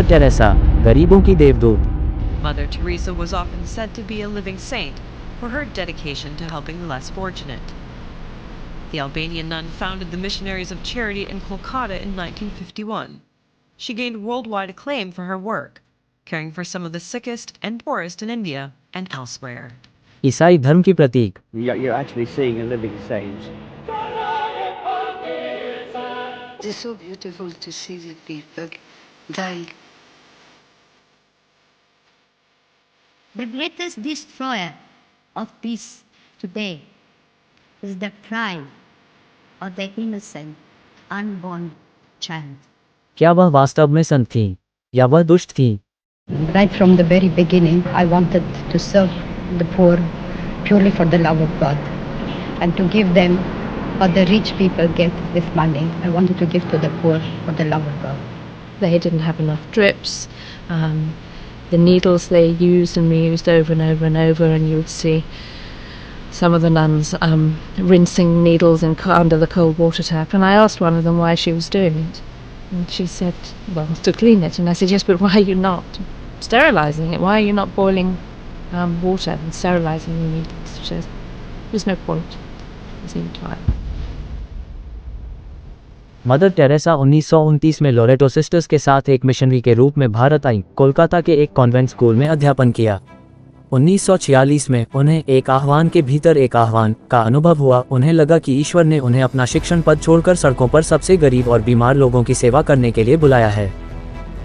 Mother Teresa, गरीबों की देवदूत। Mother Teresa was often said to be a living saint for her dedication to helping the less fortunate. The Albanian nun founded the Missionaries of Charity in Kolkata in 1951. She gained worldwide acclaim for her work, caring for some of the sickest and poorest in India and elsewhere. ईसाई धर्म की प्रतीक। You're actually seeing a living saint. It's so beautiful to see the people dying. The greatest destroyer of peace today is the cry of the innocent, unborn child. क्या वह वास्तव में संत थी या वह दुष्ट थी? Right from the very beginning, I wanted to serve the poor purely for the love of God and to give them what the rich people get with money. I wanted to give to the poor for the love of God. They didn't have enough drips. The needles they used and reused over and over and over, and you would see some of the nuns rinsing needles under the cold water tap. And I asked one of them why she was doing it. And she said, well, to clean it. And I said, yes, but why are you not sterilizing it? Why are you not boiling water and sterilizing the needles? She says, there's no point. It seemed time. Mother Teresa 1929 में Loreto sisters के साथ एक missionary के रूप में भारत आई। कोलकाता के एक convent school में अध्यापन किया। 1946 में उन्हें एक आह्वान के भीतर एक आह्वान का अनुभव हुआ। उन्हें लगा कि ईश्वर ने उन्हें अपना शिक्षण पद छोड़कर सड़कों पर सबसे गरीब और बीमार लोगों की सेवा करने के लिए बुलाया है।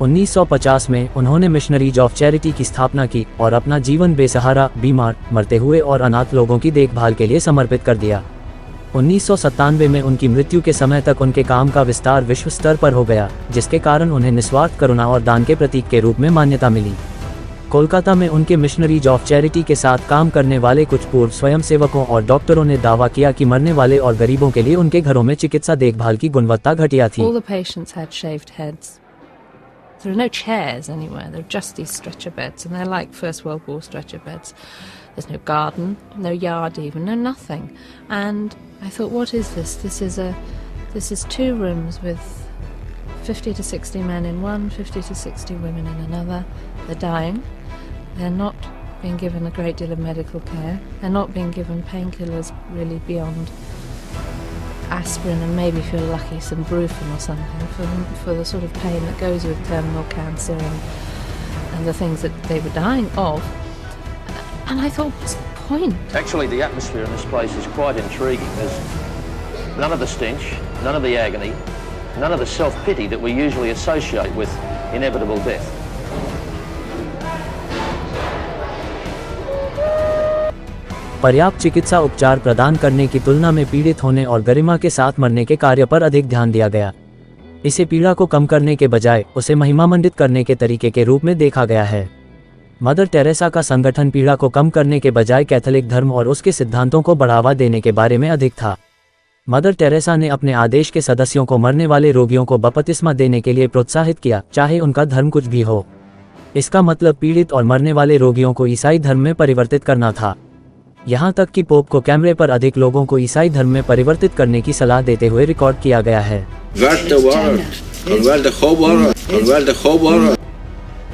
1950 में उन्होंने मिशनरीज ऑफ चैरिटी की स्थापना की और अपना जीवन बेसहारा, बीमार, मरते हुए और अनाथ लोगों की देखभाल के लिए समर्पित कर दिया। 1997 में उनकी मृत्यु के समय तक उनके काम का विस्तार विश्व स्तर पर हो गया, जिसके कारण उन्हें निस्वार्थ करुणा और दान के प्रतीक के रूप में मान्यता मिली। कोलकाता में उनके मिशनरीज ऑफ चैरिटी के साथ काम करने वाले कुछ पूर्व स्वयंसेवकों और डॉक्टरों ने दावा किया कि मरने वाले और गरीबों के लिए उनके घरों में चिकित्सा देखभाल की गुणवत्ता घटिया थी। All the patients had shaved heads. There are no chairs anywhere. There are just these stretcher beds, and they're like First World War stretcher beds. There's no garden, no yard even, no nothing. And I thought, what is this? This is 2 rooms with 50 to 60 men in one, 50 to 60 women in another. They're dying. They're not being given a great deal of medical care. They're not being given painkillers really beyond aspirin and maybe, if you're lucky, some Brufen or something for the sort of pain that goes with terminal cancer and the things that they were dying of. And I thought, what's the point? Actually, the atmosphere in this place is quite intriguing. There's none of the stench, none of the agony, none of the self-pity that we usually associate with inevitable death. पर्याप्त चिकित्सा उपचार प्रदान करने की तुलना में पीड़ित होने और गरिमा के साथ मरने के कार्य पर अधिक ध्यान दिया गया। इसे पीड़ा को कम करने के बजाय उसे महिमामंडित करने के तरीके के रूप में देखा गया है। मदर टेरेसा का संगठन पीड़ा को कम करने के बजाय कैथोलिक धर्म और उसके सिद्धांतों को बढ़ावा देने के बारे में अधिक था। मदर टेरेसा ने अपने आदेश के सदस्यों को मरने वाले रोगियों को बपतिस्मा देने के लिए प्रोत्साहित किया, चाहे उनका धर्म कुछ भी हो। इसका मतलब पीड़ित और मरने वाले रोगियों को ईसाई धर्म में परिवर्तित करना था। यहाँ तक कि पोप को कैमरे पर अधिक लोगों को ईसाई धर्म में परिवर्तित करने की सलाह देते हुए रिकॉर्ड किया गया है।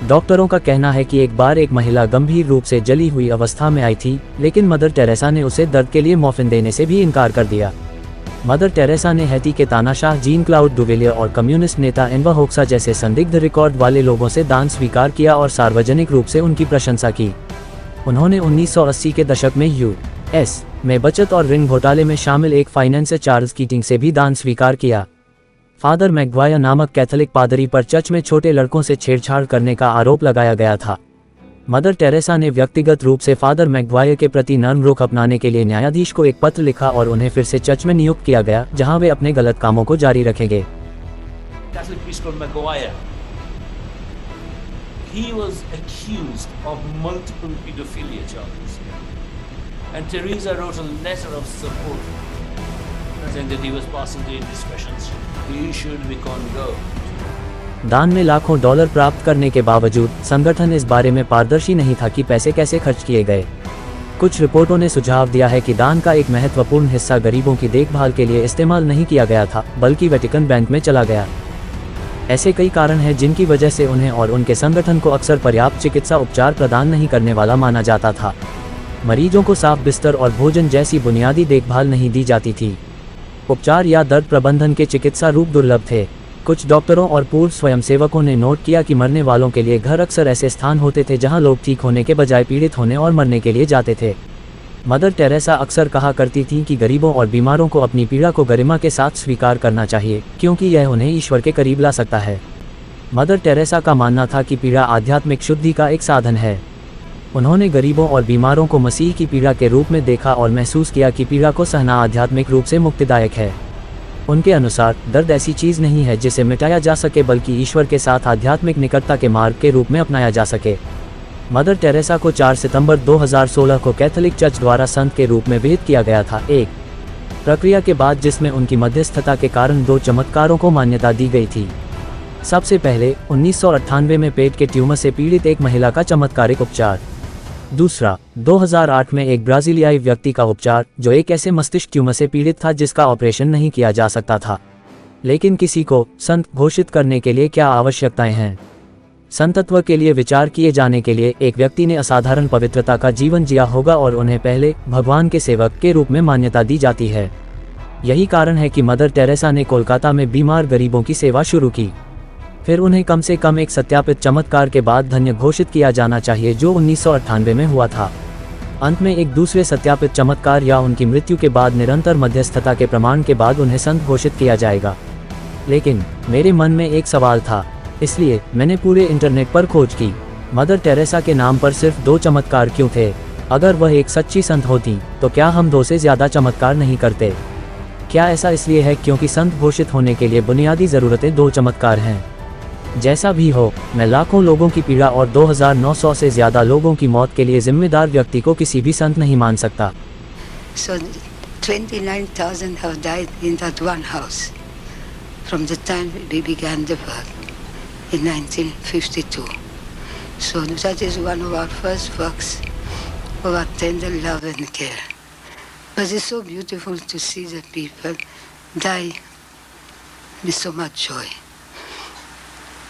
डॉक्टरों का कहना है कि एक बार एक महिला गंभीर रूप से जली हुई अवस्था में आई थी, लेकिन मदर टेरेसा ने उसे दर्द के लिए मॉर्फिन देने से भी इनकार कर दिया। मदर टेरेसा ने हैती के तानाशाह जीन क्लाउड डुवेलियर और कम्युनिस्ट नेता एनवा होक्सा जैसे संदिग्ध रिकॉर्ड वाले लोगों से दान स्वीकार किया और सार्वजनिक रूप से उनकी प्रशंसा की। उन्होंने 1980 के दशक में यूएस में बचत और ऋण घोटाले में शामिल एक फाइनेंसर चार्ल्स कीटिंग से भी दान स्वीकार किया। फादर मैग्वायर नामक कैथोलिक पादरी पर चर्च में छोटे लड़कों से छेड़छाड़ करने का आरोप लगाया गया था। मदर टेरेसा ने व्यक्तिगत रूप से फादर मैग्वायर के प्रति नर्म रुख अपनाने के लिए न्यायाधीश को एक पत्र लिखा और उन्हें फिर से चर्च में नियुक्त किया गया, जहां वे अपने गलत कामों को जारी रखेंगे। He was accused of multiple pedophilia charges, and Teresa wrote a letter of support saying that he was passing the indiscretions. He should be condoned. दान में लाखों डॉलर प्राप्त करने के बावजूद संगठन इस बारे में पारदर्शी नहीं था कि पैसे कैसे खर्च किए गए। कुछ रिपोर्टों ने सुझाव दिया है कि दान का एक महत्वपूर्ण हिस्सा गरीबों की देखभाल के लिए इस्तेमाल नहीं किया गया था, बल्कि वेटिकन बैंक में चला गया। ऐसे कई कारण हैं जिनकी वजह से उन्हें और उनके संगठन को अक्सर पर्याप्त चिकित्सा उपचार प्रदान नहीं करने वाला माना जाता था। मरीजों को साफ बिस्तर और भोजन जैसी बुनियादी देखभाल नहीं दी जाती थी। उपचार या दर्द प्रबंधन के चिकित्सा रूप दुर्लभ थे। कुछ डॉक्टरों और पूर्व स्वयंसेवकों ने नोट किया कि मरने वालों के लिए घर अक्सर ऐसे स्थान होते थे जहां लोग ठीक होने के बजाय पीड़ित होने और मरने के लिए जाते थे। मदर टेरेसा अक्सर कहा करती थीं कि गरीबों और बीमारों को अपनी पीड़ा को गरिमा के साथ स्वीकार करना चाहिए, क्योंकि यह उन्हें ईश्वर के करीब ला सकता है। मदर टेरेसा का मानना था कि पीड़ा आध्यात्मिक शुद्धि का एक साधन है। उन्होंने गरीबों और बीमारों को मसीह की पीड़ा के रूप में देखा और महसूस किया कि पीड़ा को सहना आध्यात्मिक रूप से मुक्तिदायक है। उनके अनुसार दर्द ऐसी चीज़ नहीं है जिसे मिटाया जा सके, बल्कि ईश्वर के साथ आध्यात्मिक निकटता के मार्ग के रूप में अपनाया जा सके। मदर टेरेसा को 4 सितंबर 2016 को कैथोलिक चर्च द्वारा संत के रूप में विहित किया गया था, एक प्रक्रिया के बाद जिसमें उनकी मध्यस्थता के कारण 2 चमत्कारों को मान्यता दी गई थी। सबसे पहले 1998 में पेट के ट्यूमर से पीड़ित एक महिला का चमत्कारिक उपचार। दूसरा 2008 में एक ब्राजीलियाई व्यक्ति का उपचार जो एक ऐसे मस्तिष्क ट्यूमर से पीड़ित था जिसका ऑपरेशन नहीं किया जा सकता था। लेकिन किसी को संत घोषित करने के लिए क्या आवश्यकताएं हैं? संतत्व के लिए विचार किए जाने के लिए एक व्यक्ति ने असाधारण पवित्रता का जीवन जिया होगा और उन्हें पहले भगवान के सेवक के रूप में मान्यता दी जाती है। यही कारण है कि मदर टेरेसा ने कोलकाता में बीमार गरीबों की सेवा शुरू की। फिर उन्हें कम से कम एक सत्यापित चमत्कार के बाद धन्य घोषित किया जाना चाहिए जो 1998 में हुआ था। अंत में एक दूसरे सत्यापित चमत्कार या उनकी मृत्यु के बाद निरंतर मध्यस्थता के प्रमाण के बाद उन्हें संत घोषित किया जाएगा। लेकिन मेरे मन में एक सवाल था, इसलिए मैंने पूरे इंटरनेट पर खोज की। मदर टेरेसा के नाम पर सिर्फ 2 चमत्कार क्यों थे? अगर वह एक सच्ची संत होती तो क्या हम 2 से ज़्यादा चमत्कार नहीं करते? क्या ऐसा इसलिए है क्योंकि संत घोषित होने के लिए बुनियादी ज़रूरतें 2 चमत्कार हैं? जैसा भी हो, मैं लाखों लोगों की पीड़ा और 2900 से ज़्यादा लोगों की मौत के लिए जिम्मेदार व्यक्ति को किसी भी संत नहीं मान सकता। So 29,000 have died in that one house from the time we began the work in 1952. So that is one of our first works of our tender love and care. But it's so beautiful to see the people die with so much joy.